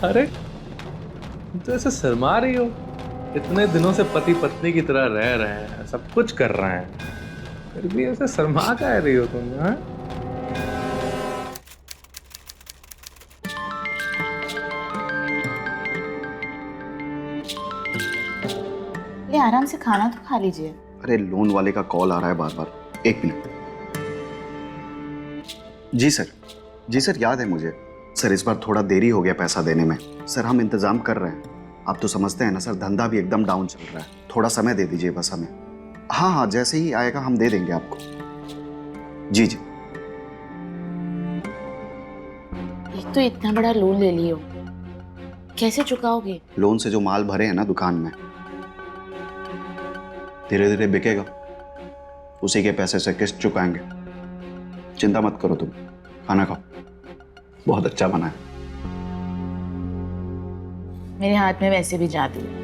अरे तुम तो ऐसे शर्मा रही हो। इतने दिनों से पति पत्नी की तरह रह रहे हैं, सब कुछ कर रहे हैं, फिर भी ऐसे शर्मा कह रही हो तुम? हाँ, ले आराम से खाना तो खा लीजिए। अरे लोन वाले का कॉल आ रहा है बार बार। एक मिनट। जी सर, जी सर, याद है मुझे। सर इस बार थोड़ा देरी हो गया पैसा देने में। सर हम इंतजाम कर रहे हैं। आप तो समझते हैं ना सर, धंधा भी एकदम डाउन चल रहा है। थोड़ा समय दे दीजिए बस हमें। हाँ हाँ, जैसे ही आएगा हम दे देंगे आपको। जी जी। एक तो इतना बड़ा लोन ले लियो, कैसे चुकाओगे? लोन से जो माल भरे हैं ना दुकान में, धीरे धीरे बिकेगा, उसी के पैसे से किस्त चुकाएंगे। चिंता मत करो तुम, खाना खाओ, बहुत अच्छा बना है। मेरे हाथ में वैसे भी जादू है।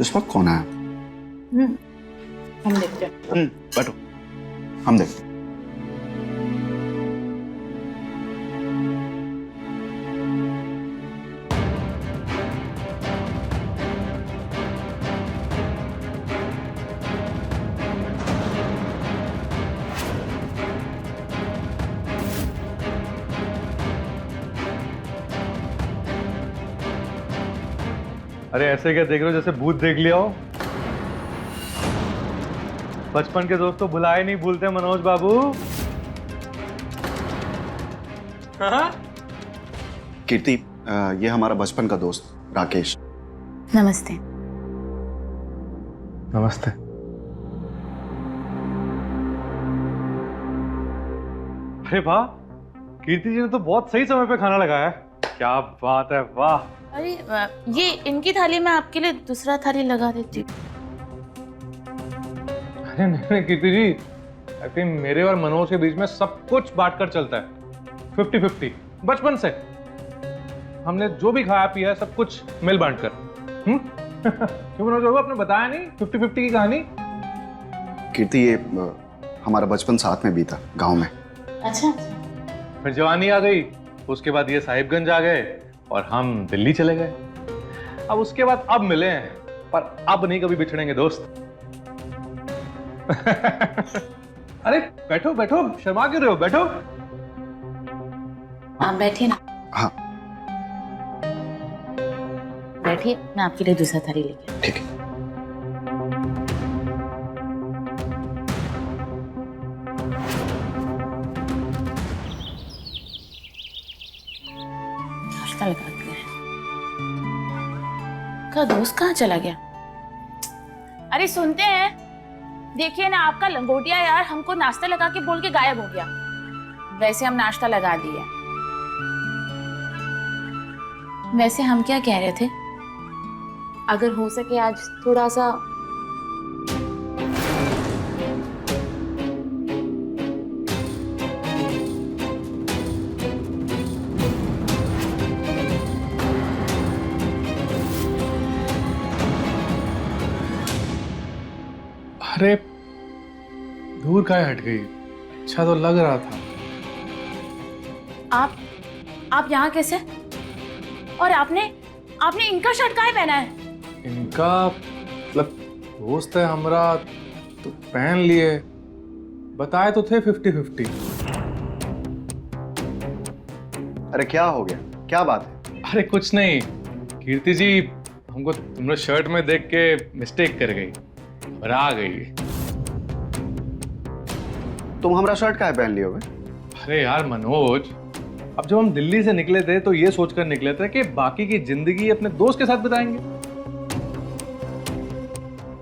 इस वक्त कौन है? हम देखते हैं। बैठो, हम देखते हैं। अरे ऐसे क्या देख रहे हो, जैसे भूत देख लिया हो? बचपन के दोस्त तो भुलाए नहीं भूलते मनोज बाबू। हाँ? कीर्ति, ये हमारा बचपन का दोस्त राकेश। नमस्ते। नमस्ते। अरे वाह, कीर्ति जी ने तो बहुत सही समय पे खाना लगाया है। क्या बात है, वाह। अरे ये इनकी थाली में आपके लिए दूसरा थाली लगा देती हूँ। अरे नहीं कीर्ति जी, आई थिंक मेरे और मनोज के बीच में सब कुछ बांट कर चलता है, 50-50। बचपन से हमने जो भी खाया पिया है सब कुछ मिल बांट कर। क्यों मनोज बाबू, आपने बताया नहीं 50-50 की कहानी? कीर्ति, ये हमारा बचपन साथ में बीता गांव में। अच्छा। फिर जवानी आ गई, उसके बाद ये साहिबगंज आ गए और हम दिल्ली चले गए। अब उसके बाद अब मिले हैं, पर अब नहीं कभी बिछड़ेंगे दोस्त। अरे बैठो बैठो, शर्मा क्यों रहे हो, बैठो। आप बैठिए ना। हाँ बैठिए, मैं आपके लिए दूसरा थाली लेके। ठीक है। नाश्ता लगाते हैं। का दोस्त कहाँ चला गया? अरे सुनते हैं, देखिए ना, आपका लंगोटिया यार हमको नाश्ता लगा के बोल के गायब हो गया। वैसे हम नाश्ता लगा दिए। वैसे हम क्या कह रहे थे, अगर हो सके आज थोड़ा सा अरे दूर काहे हट गई, अच्छा तो लग रहा था। आप यहाँ कैसे? और आपने इनका शर्ट काहे पहना है? इनका मतलब दोस्त है हमारा, तो पहन लिए। बताए तो थे 50-50। अरे क्या हो गया, क्या बात है? अरे कुछ नहीं, कीर्ति जी हमको तुमने शर्ट में देख के मिस्टेक कर गई और आ गई। तुम हमारा शर्ट काहे पहन लिए हो? अरे यार मनोज, अब जब हम दिल्ली से निकले थे तो ये सोचकर निकले थे कि बाकी की जिंदगी अपने दोस्त के साथ बिताएंगे।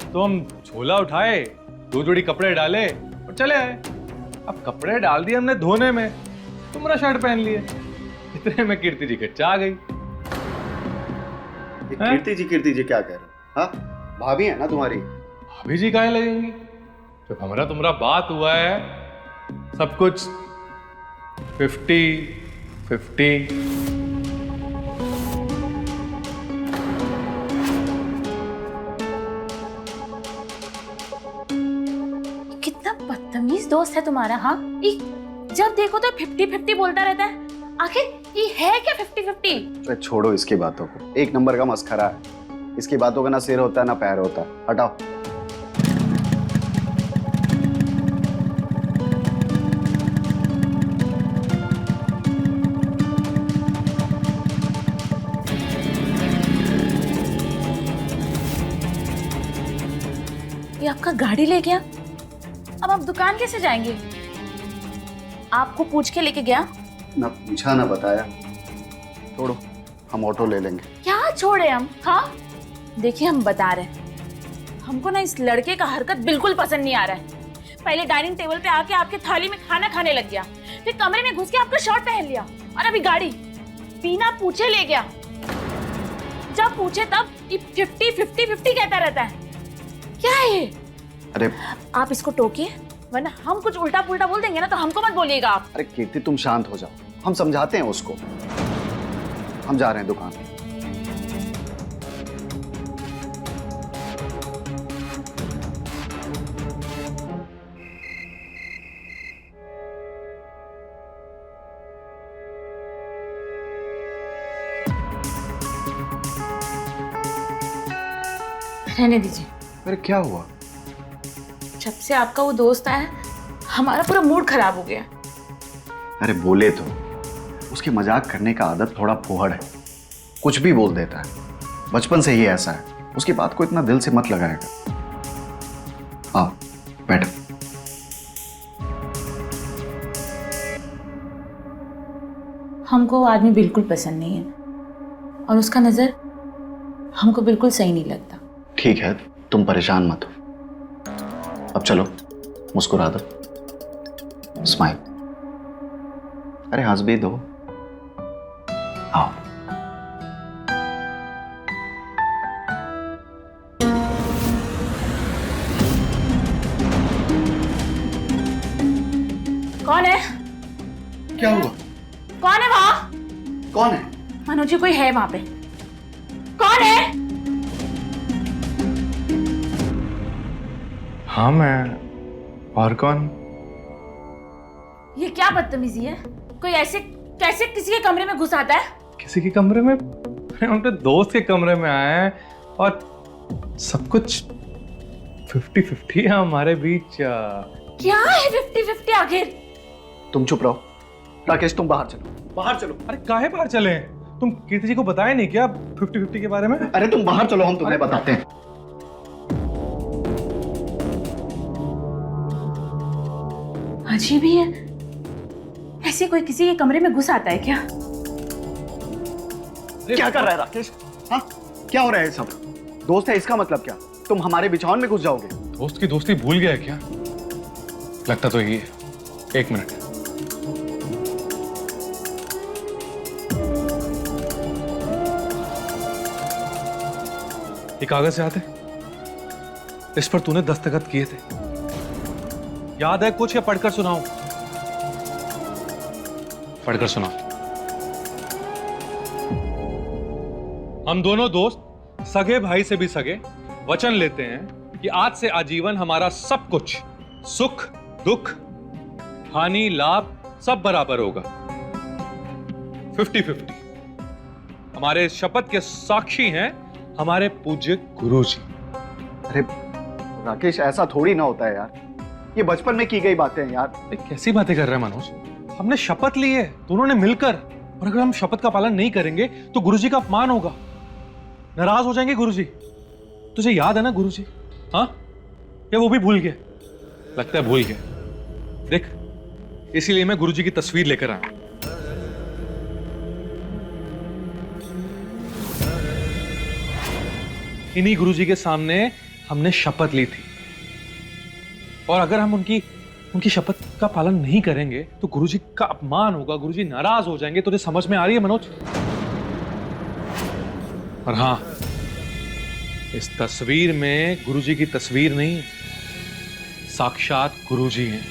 तो हम झोला उठाए, 2 जोड़ी कपड़े डाले और चले आए। अब कपड़े डाल दिए हमने धोने में, तुम्हारा शर्ट पहन लिए। इतने में कीर्ति जी के आ गई। कीर्ति जी क्या कह रहे हो? हाँ, भाभी है ना तुम्हारी। भाभी जी काहे लगेंगी? जब हमारा तुम्हारा बात हुआ है, सब कुछ 50-50। कितना बदतमीज दोस्त है तुम्हारा। हाँ, जब देखो तो 50-50 बोलता रहता है। आखिर ये है क्या 50-50? अरे छोड़ो इसकी बातों को, एक नंबर का मस्खरा है। इसकी बातों का ना सिर होता है ना पैर होता है। हटाओ। ये आपका गाड़ी ले गया, अब आप दुकान कैसे जाएंगे? आपको पूछ के लेके गया? ना पूछा ना बताया। छोड़ो, हम ऑटो ले लेंगे। क्या छोड़े हम? हाँ देखिए, हम बता रहे हैं, हमको ना इस लड़के का हरकत बिल्कुल पसंद नहीं आ रहा है। पहले डाइनिंग टेबल पे आके आपके थाली में खाना खाने लग गया, फिर कमरे में घुस के आपका शर्ट पहन लिया, और अभी गाड़ी बिना पूछे ले गया। जब पूछे तब 50-50 कहता रहता है। क्या है ये? अरे आप इसको टोकिए, वरना हम कुछ उल्टा पुल्टा बोल देंगे ना तो हमको मत बोलिएगा आप। अरे कीर्ति तुम शांत हो जाओ, हम समझाते हैं उसको। हम जा रहे हैं दुकान। रहने दीजिए। अरे क्या हुआ? जब से आपका वो दोस्त आया, हमारा पूरा मूड खराब हो गया। अरे बोले तो, उसकी मजाक करने का आदत थोड़ा फुहड़ है, कुछ भी बोल देता है। बचपन से ही ऐसा है, उसकी बात को इतना दिल से मत लगाएगा। आओ बैठो। हमको वो आदमी बिल्कुल पसंद नहीं है, और उसका नजर हमको बिल्कुल सही नहीं लगता। ठीक है, तुम परेशान मत हो। अब चलो, मुस्कुरा दो, स्माइल। अरे हंस भी दो। आओ। कौन है? क्या हुआ? कौन है वहां? कौन है? मनोज जी, कोई है वहां पे? कौन है? हाँ मैं। और कौन? ये क्या बदतमीजी है? कोई ऐसे कैसे किसी के कमरे में घुस आता है? किसी के कमरे में? हम अपने दोस्त के कमरे में आए हैं, और सब कुछ 50-50 है हमारे बीच। क्या है 50-50 आखिर? तुम चुप रहो। राकेश तुम बाहर चलो, बाहर चलो। अरे काहे बाहर चले? तुम कीर्ति जी को बताया नहीं क्या 50-50 के बारे में? अरे तुम बाहर चलो, हम तुम्हें बताते हैं। अजीब ही है, ऐसे कोई किसी के कमरे में घुस आता है क्या? क्या कर रहा है राकेश? हाँ, क्या हो रहा है सब? दोस्त है इसका मतलब क्या? तुम हमारे बिछावन में घुस जाओगे? दोस्त की दोस्ती भूल गया है क्या? लगता तो यही है। एक मिनट। ये कागज याद है? इस पर तूने दस्तखत किए थे, याद है कुछ? या पढ़कर सुनाऊं? पढ़कर सुनाओ। हम दोनों दोस्त, सगे भाई से भी सगे, वचन लेते हैं कि आज से आजीवन हमारा सब कुछ, सुख दुख हानि लाभ सब बराबर होगा। 50-50। हमारे शपथ के साक्षी हैं हमारे पूज्य गुरुजी। अरे राकेश, ऐसा थोड़ी ना होता है यार, ये बचपन में की गई बातें हैं यार। कैसी बातें कर रहे हैं मनोज? हमने शपथ ली है दोनों ने मिलकर, और अगर हम शपथ का पालन नहीं करेंगे तो गुरुजी का अपमान होगा, नाराज हो जाएंगे गुरुजी। तुझे याद है ना गुरुजी? हाँ, या वो भी भूल गए? लगता है भूल गए। देख, इसीलिए मैं गुरुजी की तस्वीर लेकर आया। इन्हीं गुरुजी के सामने हमने शपथ ली थी, और अगर हम उनकी शपथ का पालन नहीं करेंगे तो गुरुजी का अपमान होगा, गुरुजी नाराज हो जाएंगे। तुझे समझ में आ रही है मनोज? और हाँ, इस तस्वीर में गुरुजी की तस्वीर नहीं है, साक्षात गुरुजी हैं।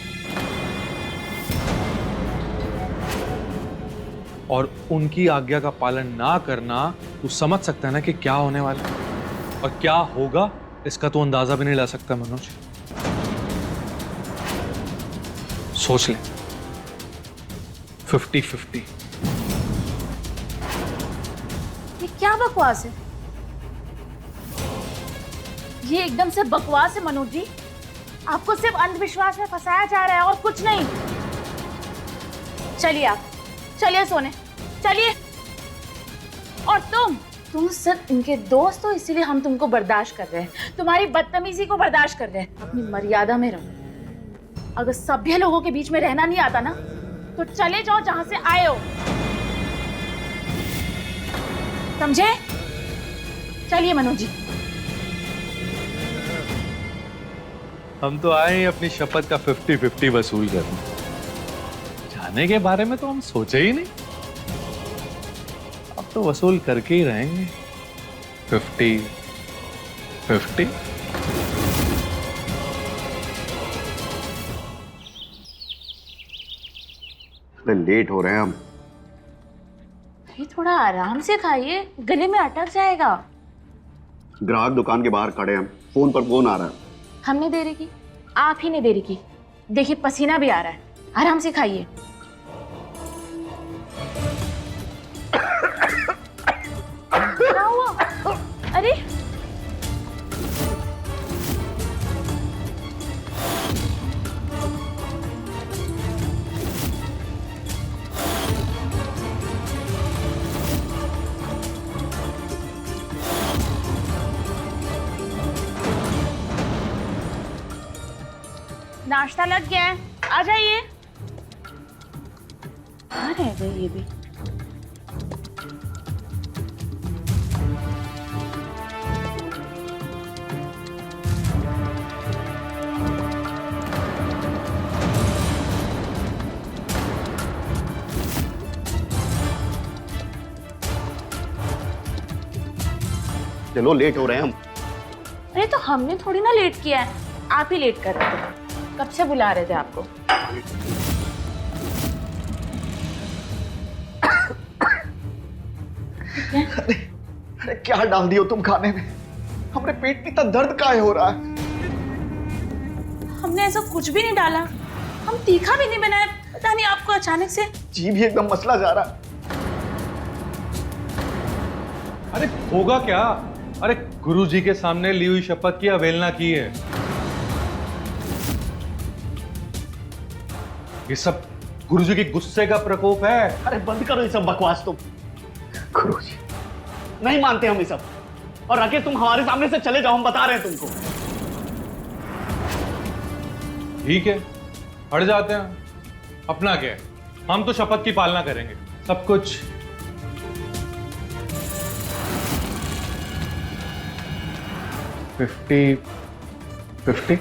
और उनकी आज्ञा का पालन ना करना, तू समझ सकता है ना कि क्या होने वाला है और क्या होगा, इसका तो अंदाजा भी नहीं ला सकता मनोज। सोच ले, 50-50। ये क्या बकवास है? ये एकदम से बकवास है मनोज जी। आपको सिर्फ अंधविश्वास में फंसाया जा रहा है और कुछ नहीं। चलिए आप, चलिए सोने, चलिए। और तुम सिर्फ इनके दोस्त हो, इसीलिए हम तुमको बर्दाश्त कर रहे हैं, तुम्हारी बदतमीजी को बर्दाश्त कर रहे हैं। अपनी मर्यादा में रहो। अगर सभ्य लोगों के बीच में रहना नहीं आता ना, तो चले जाओ जहां से आए हो, समझे? चलिए मनोज जी। हम तो आए हैं अपनी शपथ का 50-50 वसूल करने। जाने के बारे में तो हम सोचे ही नहीं, अब तो वसूल करके ही रहेंगे। 50-50। लेट हो रहे हैं हम। ये थोड़ा आराम से खाइए, गले में अटक जाएगा। ग्राहक दुकान के बाहर खड़े हैं, फोन पर फोन आ रहा है। हमने देरी की, आप ही ने देरी की। देखिए पसीना भी आ रहा है, आराम से खाइए। क्या हुआ? अरे नाश्ता लग गया है, आ जाइए। कहाँ रह गए ये भी? चलो लेट हो रहे हैं हम। अरे तो हमने थोड़ी ना लेट किया है, आप ही लेट कर रहे थे। कब से बुला रहे थे आपको। अरे क्या डाल दियो तुम खाने में? हमारे पेट में इतना दर्द काहे हो रहा है? हमने ऐसा कुछ भी नहीं डाला, हम तीखा भी नहीं बनाया। पता नहीं आपको अचानक से जीभ ही एकदम मसला जा रहा है। अरे होगा क्या? अरे गुरुजी के सामने ली हुई शपथ की अवहेलना की है। ये सब गुरुजी के गुस्से का प्रकोप है। अरे बंद करो ये सब बकवास तुम। गुरुजी नहीं मानते हम ये सब। और राकेश तुम हमारे सामने से चले जाओ, हम बता रहे हैं तुमको। ठीक है, हट जाते हैं। अपना क्या है, हम तो शपथ की पालना करेंगे। सब कुछ 50-50।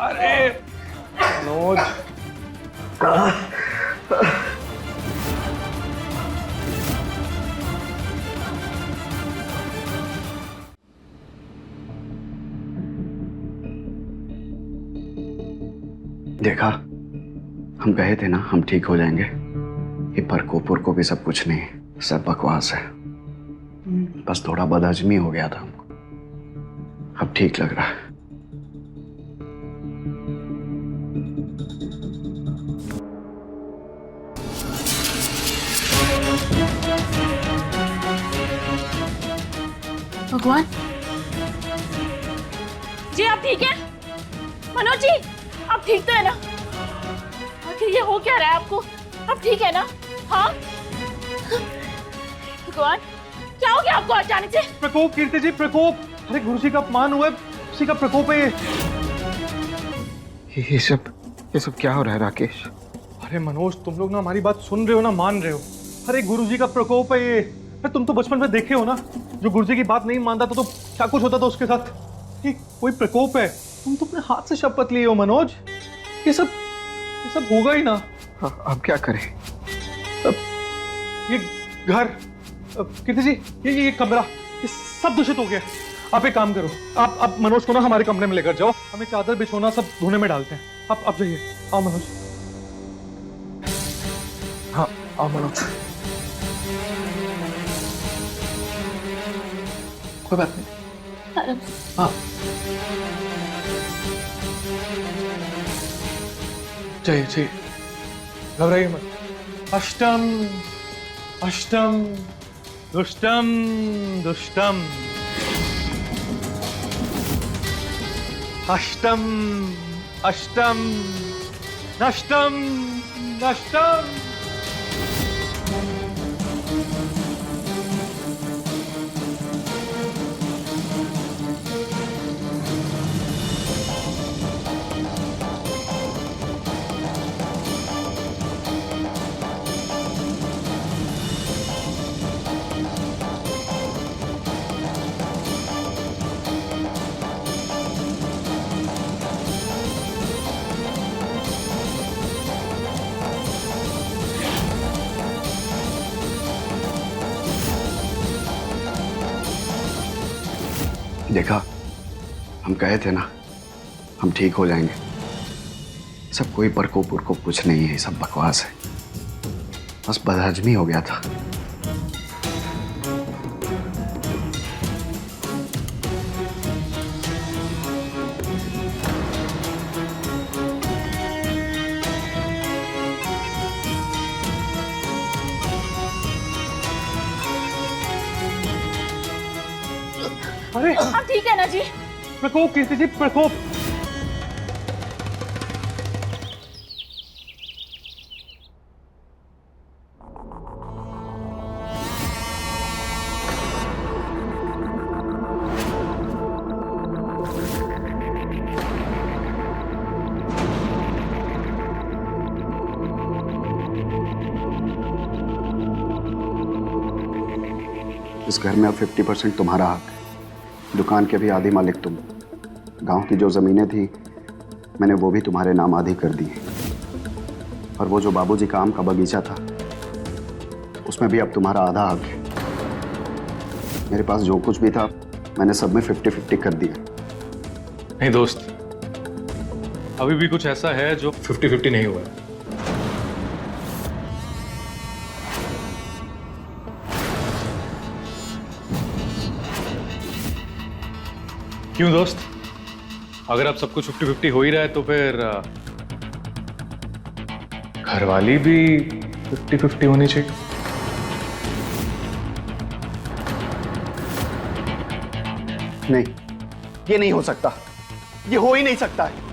अरे मनोज, देखा, हम कहे थे ना हम ठीक हो जाएंगे। ये परकोप उरकोप भी सब कुछ नहीं, सब बकवास है। बस थोड़ा बदहजमी हो गया था हमको, अब ठीक लग रहा है। भगवान जी, आप ठीक है? मनोज जी, आप ठीक तो है ना? आखिर ये हो क्या रहा है आपको? आप ठीक है ना? हाँ भगवान, क्या हो गया आपको अचानक से? प्रकोप कीर्ति जी, प्रकोप। अरे गुरुजी का अपमान हुआ है, उसी का प्रकोप है ये सब क्या हो रहा है राकेश? अरे मनोज, तुम लोग ना हमारी बात सुन रहे हो ना, मान रहे हो? अरे गुरुजी का प्रकोप है ये। अरे तुम तो बचपन में देखे हो ना, जो गुरुजी की बात नहीं मानता तो क्या कुछ होता था उसके साथ। ये कोई प्रकोप है। तुम तो अपने हाथ से शपथ लिए हो मनोज। ये सब होगा ही ना। अब क्या करें? ये घर, कीर्ति जी, ये कमरा, ये सब दूषित हो गया। आप एक काम करो, आप मनोज को ना हमारे कमरे में लेकर जाओ। हमें चादर बिछोना सब धोने में डालते हैं। आप जाइए। आओ मनोज। हाँ आओ मनोज। कोई बात नहीं। आराम से। हाँ चाहिए चाहिए, घबराइए मत। अष्टम अष्टम दुष्टम दुष्टम, अष्टम अष्टम नष्टम नष्टम। देखा, हम कहे थे ना हम ठीक हो जाएंगे। सब कोई प्रकोप उरकोप कुछ नहीं है, सब बकवास है, बस बदहजमी हो गया था। अरे आप ठीक है ना जी? प्रकोप कीर्ति जी, प्रकोप। इस घर में अब 50% तुम्हारा हक है। दुकान के भी आधी मालिक तुम। गांव की जो जमीनें थी मैंने वो भी तुम्हारे नाम आधी कर दी। और वो जो बाबूजी का आम का बगीचा था उसमें भी अब तुम्हारा आधा हक है। मेरे पास जो कुछ भी था मैंने सब में 50-50 कर दिया। नहीं दोस्त, अभी भी कुछ ऐसा है जो 50-50 नहीं हुआ है। क्यों दोस्त? अगर आप सब कुछ 50-50 हो ही रहा है तो फिर घरवाली भी 50-50 होनी चाहिए। नहीं, ये नहीं हो सकता, ये हो ही नहीं सकता है।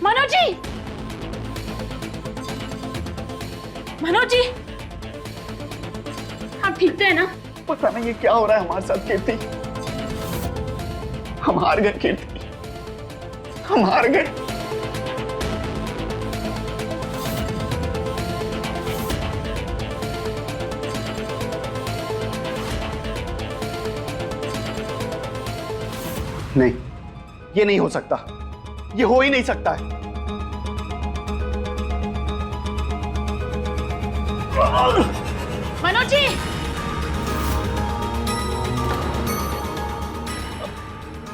मनोज जी, मनोज जी, आप ठीक तो है ना? पता नहीं ये क्या हो रहा है हमारे साथ कीर्ति। हम हार गए कीर्ति, हम हार गए। नहीं, ये नहीं हो सकता, ये हो ही नहीं सकता है। मनोज जी,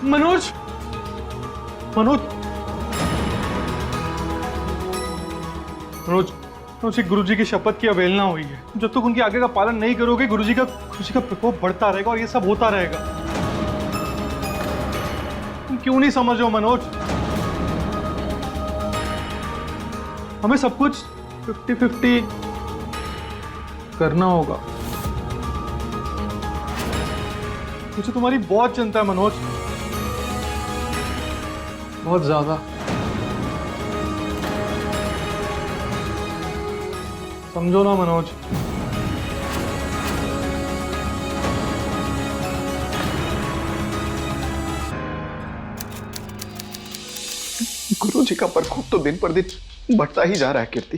मनोज, मनोज, मनोज, मनोज, गुरुजी की शपथ की अवहेलना हुई है। जब तक उनकी आज्ञा का पालन नहीं करोगे गुरुजी का प्रकोप बढ़ता रहेगा और ये सब होता रहेगा। तुम क्यों नहीं समझ रहे हो मनोज? हमें सब कुछ 50-50 करना होगा। मुझे तुम्हारी बहुत चिंता है मनोज, बहुत ज्यादा। समझो ना मनोज। गुरु जी का प्रकोप तो दिन पर दिन बढ़ता ही जा रहा है कीर्ति।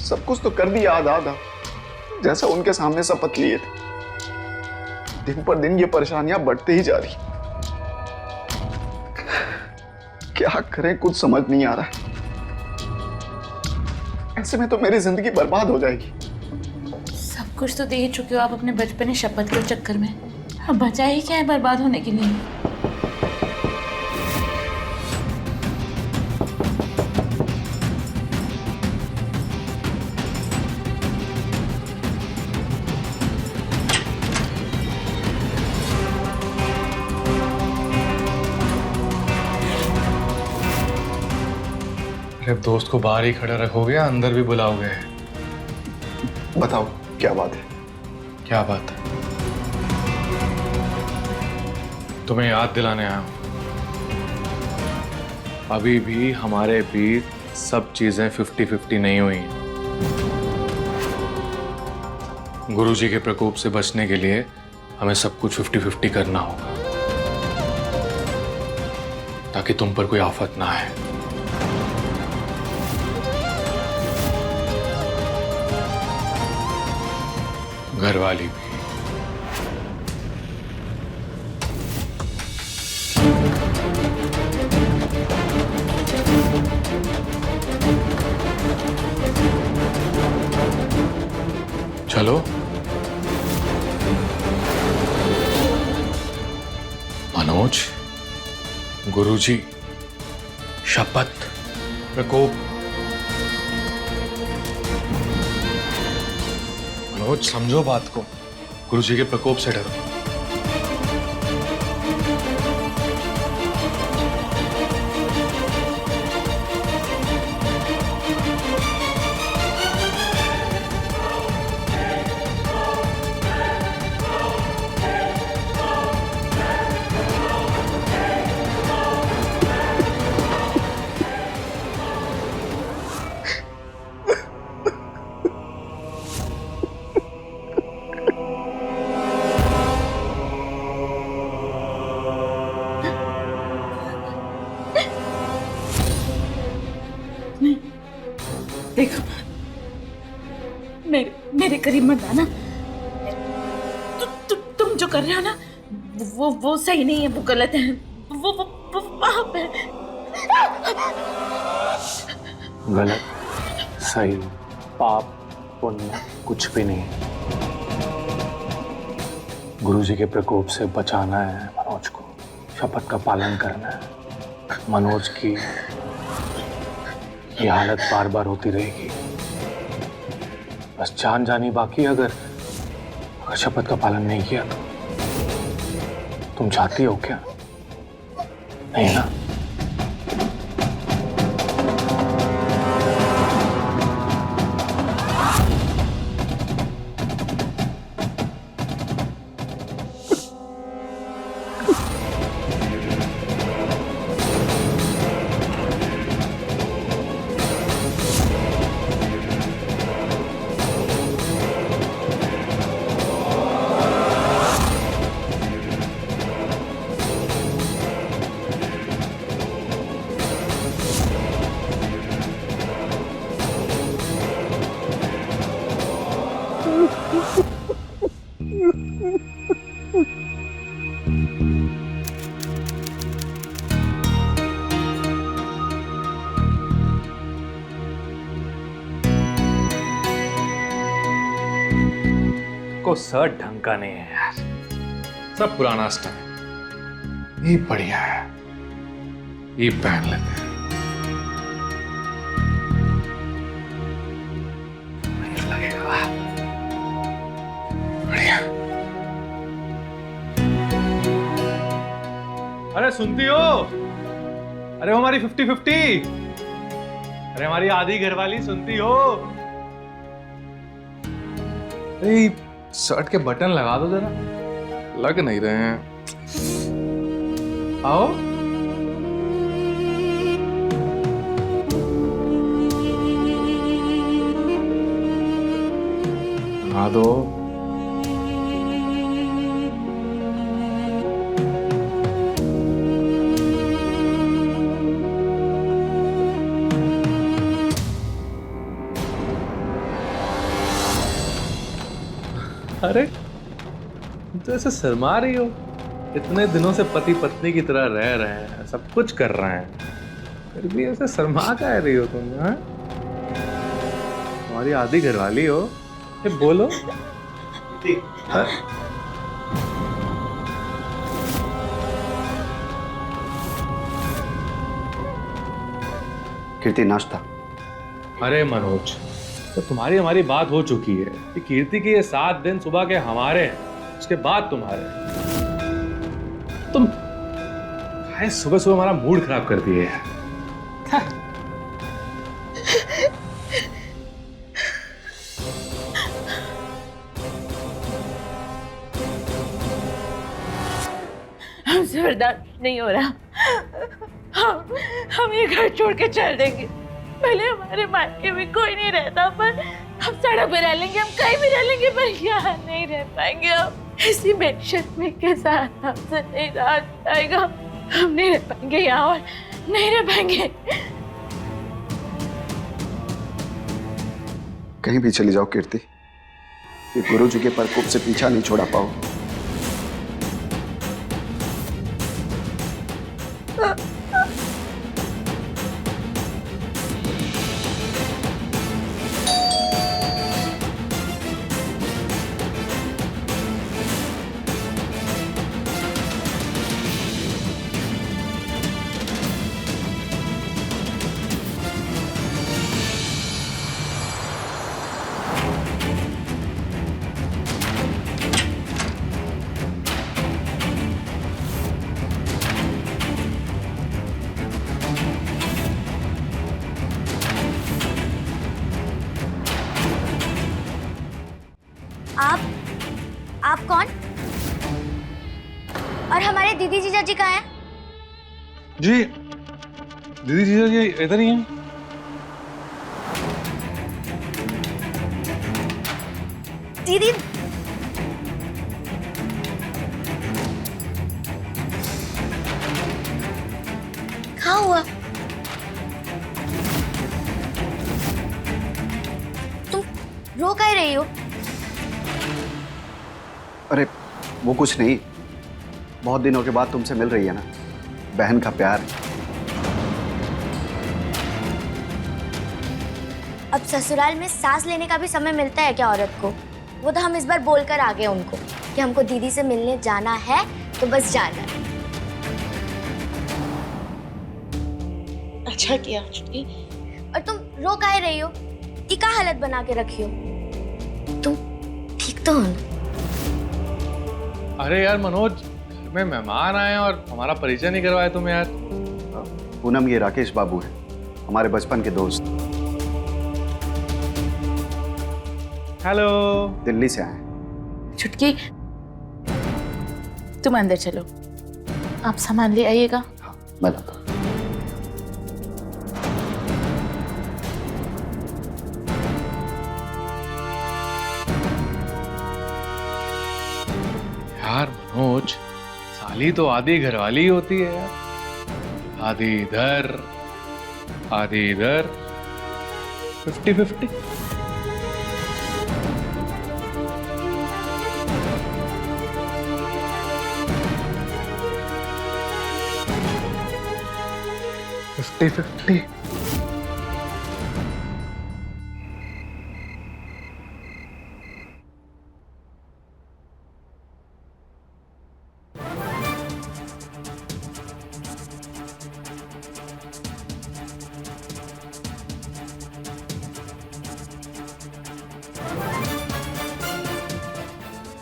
सब कुछ तो कर दिया आधा आधा, जैसा उनके सामने शपथ लिए थे। दिन पर दिन ये परेशानियां बढ़ते ही जा रही। क्या करें कुछ समझ नहीं आ रहा है। ऐसे में तो मेरी जिंदगी बर्बाद हो जाएगी। सब कुछ तो दे ही चुके हो आप अपने बचपन शपथ के चक्कर में। अब बचा ही क्या है बर्बाद होने के लिए? सिर्फ दोस्त को बाहर ही खड़ा रखोगे या अंदर भी बुलाओगे? बताओ क्या बात है? क्या बात है? तुम्हें याद दिलाने आया हूं, अभी भी हमारे बीच सब चीजें 50-50 नहीं हुई हैं। गुरुजी के प्रकोप से बचने के लिए हमें सब कुछ 50-50 करना होगा, ताकि तुम पर कोई आफत ना आए। घरवाली भी। चलो मनोज, गुरुजी, शपथ, प्रकोप। मनोज समझो बात को, गुरुजी के प्रकोप से डरो। देखो, मेरे करीब मत आना। तुम जो कर रहे हो ना, वो सही नहीं है, वो गलत है, वो पाप है। गलत, सही, पाप, पुण्य कुछ भी नहीं। गुरुजी के प्रकोप से बचाना है मनोज को, शपथ का पालन करना है। मनोज की ये हालत बार बार होती रहेगी, बस जान जानी बाकी। अगर शपथ का पालन नहीं किया तो तुम चाहती हो क्या? नहीं ना? को शर्ट ढंग का नहीं है यार, सब पुराना स्टाइल। ये बढ़िया है, ये पहन लेते हैं। नहीं लगेगा, बढ़िया। अरे सुनती हो? अरे हमारी 50-50, अरे हमारी आधी घरवाली सुनती हो? अरे शर्ट के बटन लगा दो जरा, लग नहीं रहे हैं। आओ। लगा दो। अरे तो ऐसे शर्मा रही हो? इतने दिनों से पति पत्नी की तरह रह रहे हैं, सब कुछ कर रहे हैं, फिर भी ऐसे शर्मा कह रही हो तुम? हाँ, तुम्हारी आधी घरवाली हो, ये बोलो। कीर्ति नाश्ता। अरे मनोज, तो तुम्हारी हमारी बात हो चुकी है कि कीर्ति के ये 7 दिन सुबह के हमारे हैं, उसके बाद तुम्हारे हैं। तुम सुबह सुबह हमारा मूड खराब कर दिए यार। हमसे बर्दाश्त नहीं हो रहा। हम ये घर छोड़ के चल देंगे। पहले हमारे मायके में कोई नहीं रहता, पर हम सड़क पे रह लेंगे, हम कहीं भी रह लेंगे, पर यहाँ नहीं रह पाएंगे। हम इसी बेशर्मी के साथ हमसे नहीं रहा जाएगा। हम नहीं रह पाएंगे यहाँ और नहीं रह पाएंगे। कहीं भी चली जाओ कीर्ति, ये गुरु जी के प्रकोप से पीछा नहीं छोड़ा पाओ। आप कौन? और हमारे दीदी जीजा जी कहाँ हैं? जी दीदी जीजा जी इधर ही हैं। दीदी कहाँ हुआ? तुम रो कह रही हो? अरे वो कुछ नहीं, बहुत दिनों के बाद तुमसे मिल रही है ना, बहन का प्यार। अब ससुराल में सांस लेने का भी समय मिलता है क्या औरत को? वो तो हम इस बार बोलकर आ गए उनको कि हमको दीदी से मिलने जाना है, तो बस जाना है। अच्छा किया छुट्टी। और तुम रो काहे रही हो? कि क्या हालत बना के रखी हो? तुम ठीक तो हो ना? अरे यार मनोज, में मेहमान आए और हमारा परिचय नहीं करवाया तुम यार। पूनम, ये राकेश बाबू है, हमारे बचपन के दोस्त। हेलो। दिल्ली से आए। छुटकी, तुम अंदर चलो, आप सामान ले आइएगा। हाँ, मैं लाता हूं। यार मनोज, साली तो आधी घरवाली होती है यार। आधी इधर आधी इधर, 50-50।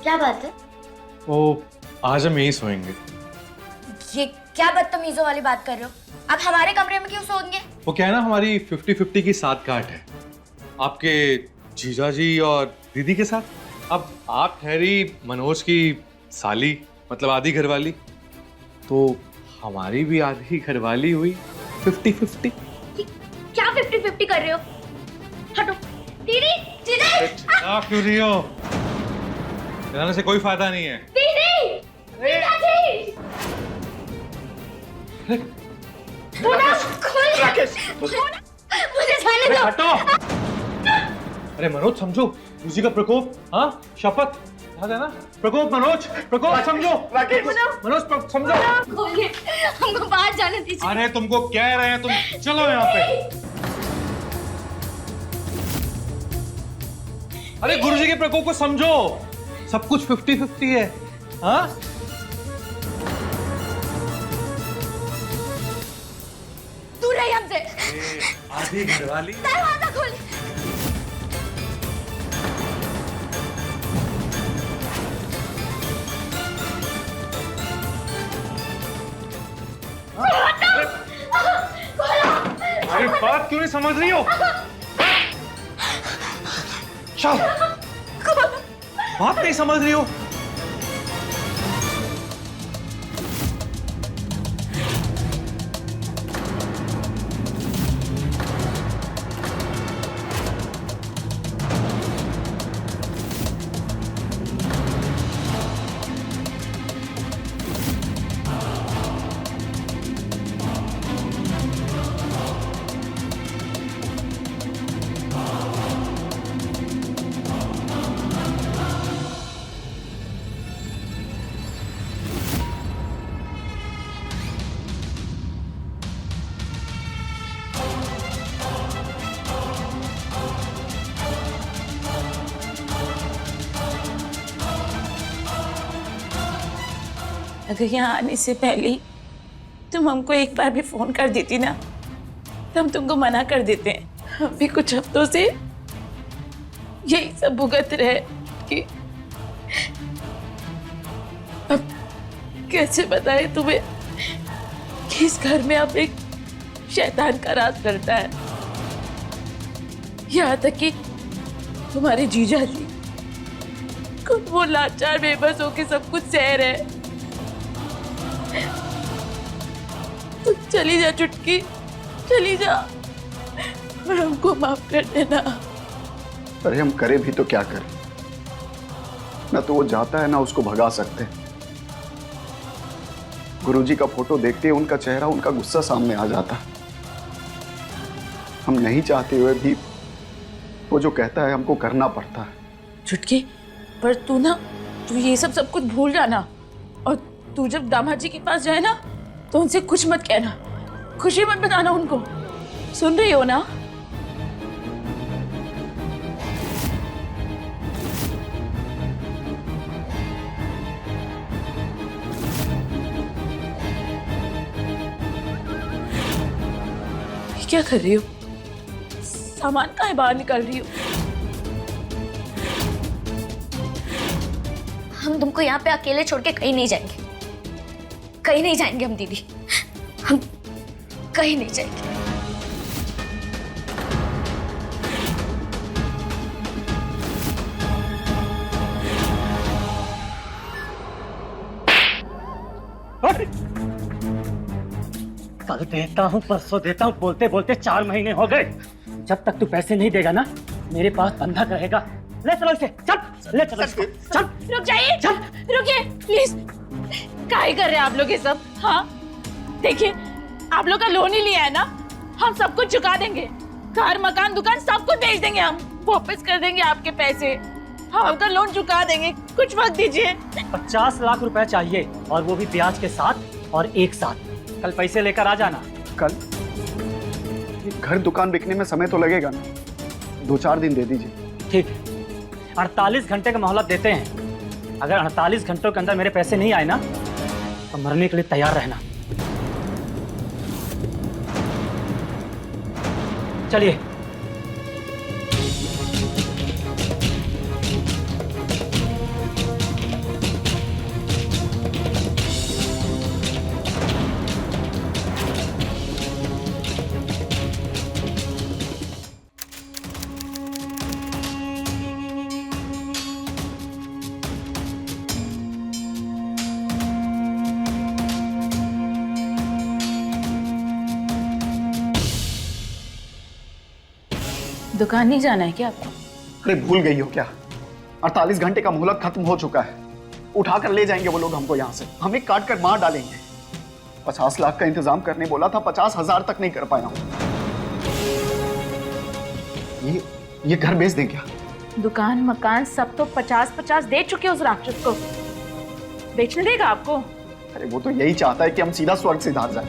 क्या बात है? ओ, आज हम यहीं सोएंगे। ये क्या बदतमीजों वाली बात कर रहे हो? आप हमारे कमरे में क्यों सोएंगे? वो क्या है ना, हमारी 50-50 की साठगांठ है आपके जीजा जी और दीदी के साथ। अब आप ठहरी मनोज की साली, मतलब आधी घरवाली, तो हमारी भी आधी घरवाली हुई 50-50। क्या 50-50 कर रहे हो? हटो। दीदी, जीजा। चिल्ला क्यों रही हो? चिल्लाने से कोई फायदा नहीं है। दीदी, जीजा जी। राकेश, मुझे जाने दो। हटो। अरे मनोज, समझो उसी का प्रकोप। हाँ, शपथ याद है ना? प्रकोप मनोज, प्रकोप समझो। राकेश, मनोज समझो। खोलिए, हमको बाहर जाने दीजिए। अरे तुमको कह रहे हैं, तुम चलो यहाँ पे। अरे गुरुजी के प्रकोप को समझो, सब कुछ 50-50 है। हाँ, दूर रहिए हमसे। आधी घरवाली। दरवाजा खोल। अरे बात क्यों नहीं समझ रही हो? चल, बात नहीं समझ रही हो? अगर यहाँ आने से पहले ही तुम हमको एक बार भी फोन कर देती ना, तो हम तुमको मना कर देते हैं। हम भी कुछ हफ्तों से यही सब भुगत रहे कि अब कैसे बताए तुम्हें कि इस घर में अब एक शैतान का राज करता है। यहाँ तक कि तुम्हारे जीजा जी खुद वो लाचार बेबस होके सब कुछ सह रहे। तू चली जा चुटकी, चली जा और हमको माफ कर देना। अरे हम करें भी तो क्या करें, ना तो वो जाता है ना उसको भगा सकते। गुरुजी का फोटो देखते ही उनका चेहरा, उनका गुस्सा सामने आ जाता। हम नहीं चाहते हुए भी वो जो कहता है हमको करना पड़ता है। चुटकी, पर तू ये सब कुछ भूल जाना, और तू जब दामाद जी के पास जाए ना तो उनसे कुछ मत कहना, खुशी मत बताना उनको। सुन रही हो ना? क्या कर रही हो? सामान काहे बाहर निकल रही हो? हम तुमको यहाँ पे अकेले छोड़ के कहीं नहीं जाएंगे, कहीं नहीं जाएंगे हम दीदी, हम कहीं नहीं जाएंगे। कल देता हूँ, परसों देता हूँ, बोलते बोलते 4 महीने हो गए। जब तक तू पैसे नहीं देगा ना, मेरे पास बंधक रहेगा। ले चलो इसे, चल ले चलो इसको, चल। रुक जाइए, चल। रुकिए प्लीज। काहे कर रहे हैं आप लोग ये सब? हाँ देखिए, आप लोग का लोन ही लिया है ना, हम सब कुछ चुका देंगे। घर, मकान, दुकान सब कुछ बेच देंगे, हम वापस कर देंगे आपके पैसे। हम आपका लोन चुका देंगे, कुछ वक्त दीजिए। 50 लाख रुपए चाहिए, और वो भी ब्याज के साथ और एक साथ। कल पैसे लेकर आ जाना। कल? ये घर दुकान बिकने में समय तो लगेगा ना, 2-4 दिन दे दीजिए। ठीक है, 48 घंटे का मोहलत देते हैं। अगर 48 घंटों के अंदर मेरे पैसे नहीं आए ना, तो मरने के लिए तैयार रहना। चलिए। दुकान नहीं जाना है क्या आपको? अरे भूल गई हो क्या? 48 घंटे का मोहलत खत्म हो चुका है। उठाकर ले जाएंगे वो लोग हमको यहाँ से, हमें काट कर मार डालेंगे। 50 लाख का इंतजाम करने बोला था, 50,000 तक नहीं कर पाया हूँ। ये घर बेच दें क्या? दुकान, मकान सब तो 50-50 दे चुके उस राक्षस को। बेचने देगा आपको? अरे वो तो यही चाहता है कि हम सीधा स्वर्ग से धार जाएं।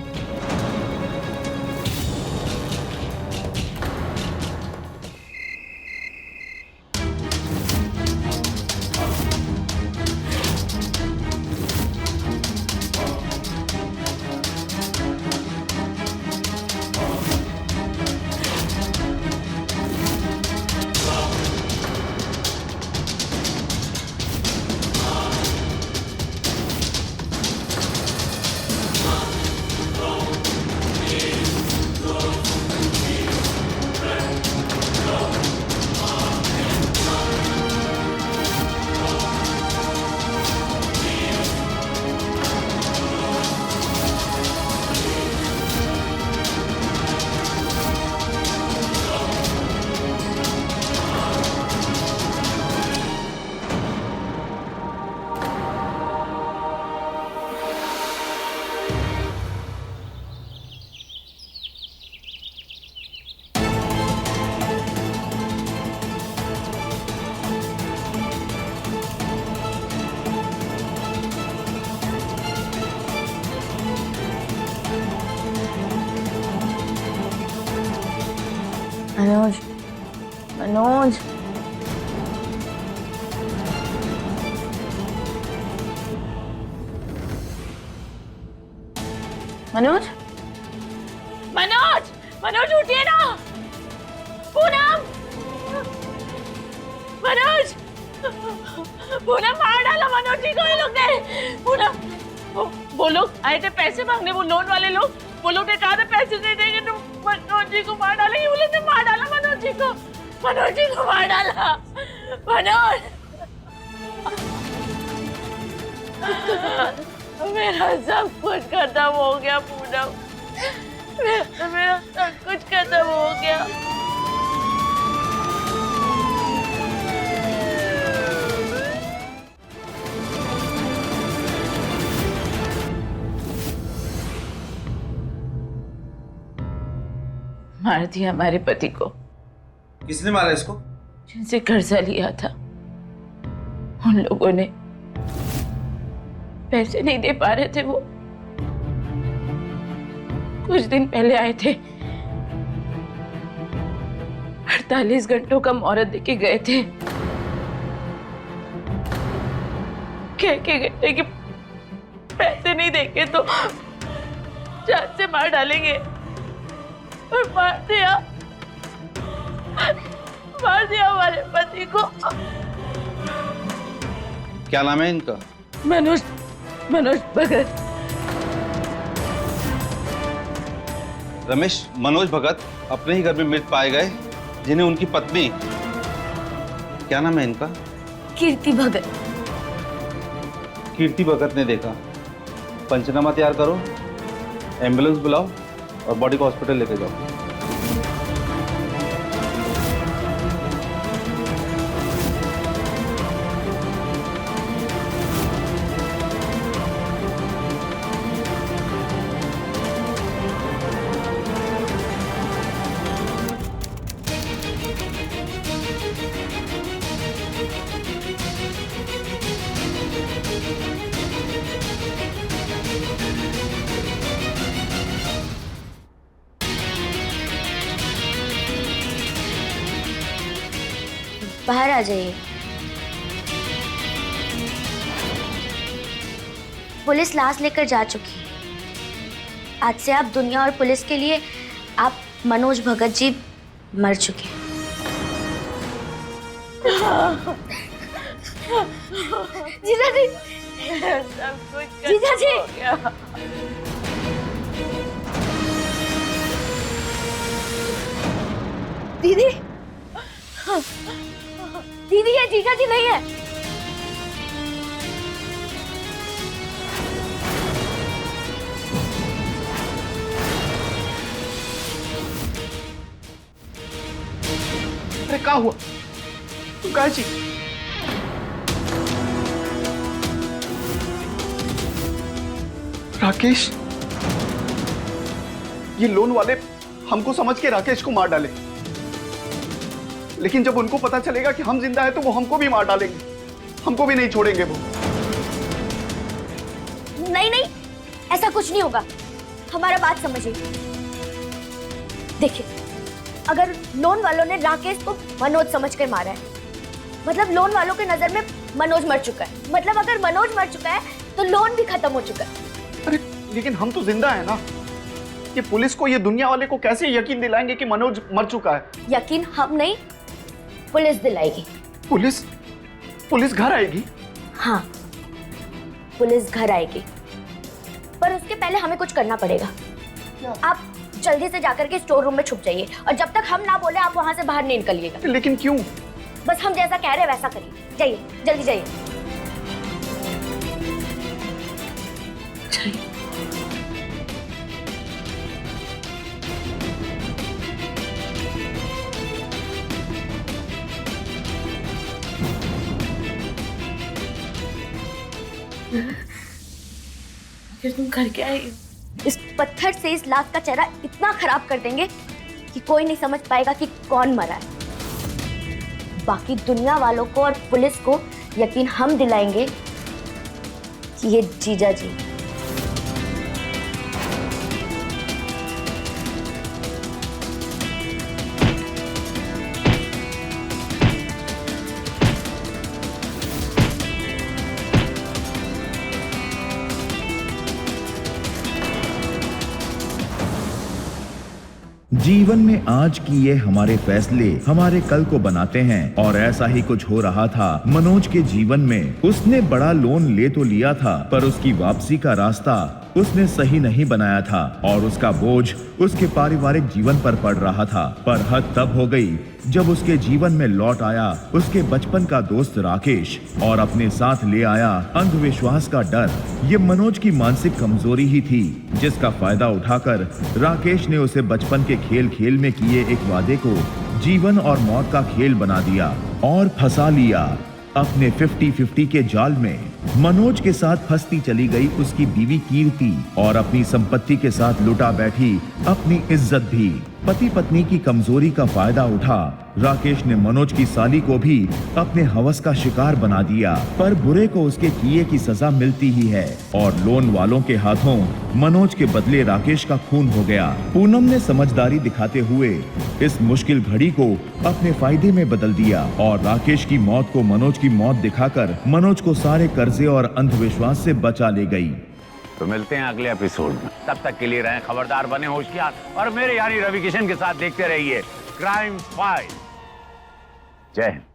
मनोज, मनोज, मनोज, मनोज, मनोज उठिए ना। पूनम, मनोज, पूनम मार डाला मनोज जी को ये लोग ने। पूनम, वो लोग आए थे पैसे मांगने, वो लोन वाले लोग, वो लोग ने कहा था पैसे दे देंगे तो मनोज जी को मार डालेंगे। वो लोग ने मार डाला मनोज जी को, मनोज जी को मार डाला। मनोज, मेरा सब कुछ खत्म हो गया पूनम, मेरा सब कुछ खत्म हो गया। मार दिया हमारे पति को। किसने मारा इसको? जिनसे कर्जा लिया था उन लोगों ने। पैसे नहीं दे पा रहे थे वो। कुछ दिन पहले आए थे, 48 घंटों का मोहलत देके गए थे। कह के गए थे कि पैसे नहीं देंगे तो जान से मार डालेंगे, और मार दिया हमारे पति को। क्या नाम है इनका? मनोज भगत। रमेश, मनोज भगत अपने ही घर में मृत पाए गए, जिन्हें उनकी पत्नी, क्या नाम है इनका? कीर्ति भगत। कीर्ति भगत ने देखा। पंचनामा तैयार करो, एम्बुलेंस बुलाओ और बॉडी को हॉस्पिटल लेके जाओ। बाहर आ जाइए। पुलिस लाश लेकर जा चुकी है। आज से आप दुनिया और पुलिस के लिए आप मनोज भगत जी मर चुके हैं। जीजा जी, सब कुछ जीजा जी। हो गया। दीदी, दीदी ये जीजा जी नहीं है। अरे क्या हुआ? तुम कहा जी? राकेश, ये लोन वाले हमको समझ के राकेश को मार डाले, लेकिन जब उनको पता चलेगा कि हम जिंदा हैं तो वो हमको भी मार डालेंगे, हमको भी नहीं छोड़ेंगे वो। नहीं नहीं, ऐसा कुछ नहीं होगा। हमारा बात समझिए। देखिए, अगर लोन वालों ने राकेश को मनोज समझकर मारा है, मतलब लोन वालों के नजर में मनोज मर चुका है। मतलब अगर मनोज मर चुका है तो लोन भी खत्म हो चुका है। अरे लेकिन हम तो जिंदा है ना। ये पुलिस को, ये दुनिया वाले को कैसे यकीन दिलाएंगे कि मनोज मर चुका है? यकीन हम नहीं, पुलिस दिलाएगी। पुलिस घर आएगी? हाँ, पुलिस घर आएगी, पर उसके पहले हमें कुछ करना पड़ेगा। आप जल्दी से जाकर के स्टोर रूम में छुप जाइए, और जब तक हम ना बोले आप वहां से बाहर नहीं निकलिएगा। लेकिन क्यों? बस हम जैसा कह रहे हैं वैसा करिए। जाइए, जल्दी जाइए। फिर तुम कर क्या आई? इस पत्थर से इस लाश का चेहरा इतना खराब कर देंगे कि कोई नहीं समझ पाएगा कि कौन मरा है। बाकी दुनिया वालों को और पुलिस को यकीन हम दिलाएंगे कि ये जीजा जी। जीवन में आज किए हमारे फैसले हमारे कल को बनाते हैं और ऐसा ही कुछ हो रहा था मनोज के जीवन में। उसने बड़ा लोन ले तो लिया था पर उसकी वापसी का रास्ता उसने सही नहीं बनाया था और उसका बोझ उसके पारिवारिक जीवन पर पड़ रहा था। पर हद तब हो गई जब उसके जीवन में लौट आया उसके बचपन का दोस्त राकेश और अपने साथ ले आया अंधविश्वास का डर। ये मनोज की मानसिक कमजोरी ही थी जिसका फायदा उठाकर राकेश ने उसे बचपन के खेल खेल में किए एक वादे को जीवन और मौत का खेल बना दिया और फंसा लिया अपने 50-50 के जाल में। मनोज के साथ फंसती चली गई उसकी बीवी कीर्ति और अपनी संपत्ति के साथ लुटा बैठी अपनी इज्जत भी। पति पत्नी की कमजोरी का फायदा उठा राकेश ने मनोज की साली को भी अपने हवस का शिकार बना दिया। पर बुरे को उसके किए की सजा मिलती ही है और लोन वालों के हाथों मनोज के बदले राकेश का खून हो गया। पूनम ने समझदारी दिखाते हुए इस मुश्किल घड़ी को अपने फायदे में बदल दिया और राकेश की मौत को मनोज की मौत दिखाकर मनोज को सारे कर्जे और अंधविश्वास से बचा ले गई। तो मिलते हैं अगले एपिसोड में, तब तक के लिए रहें खबरदार, बने होशियार और मेरे यानी रवि किशन के साथ देखते रहिए क्राइम फाइल। जय हिंद।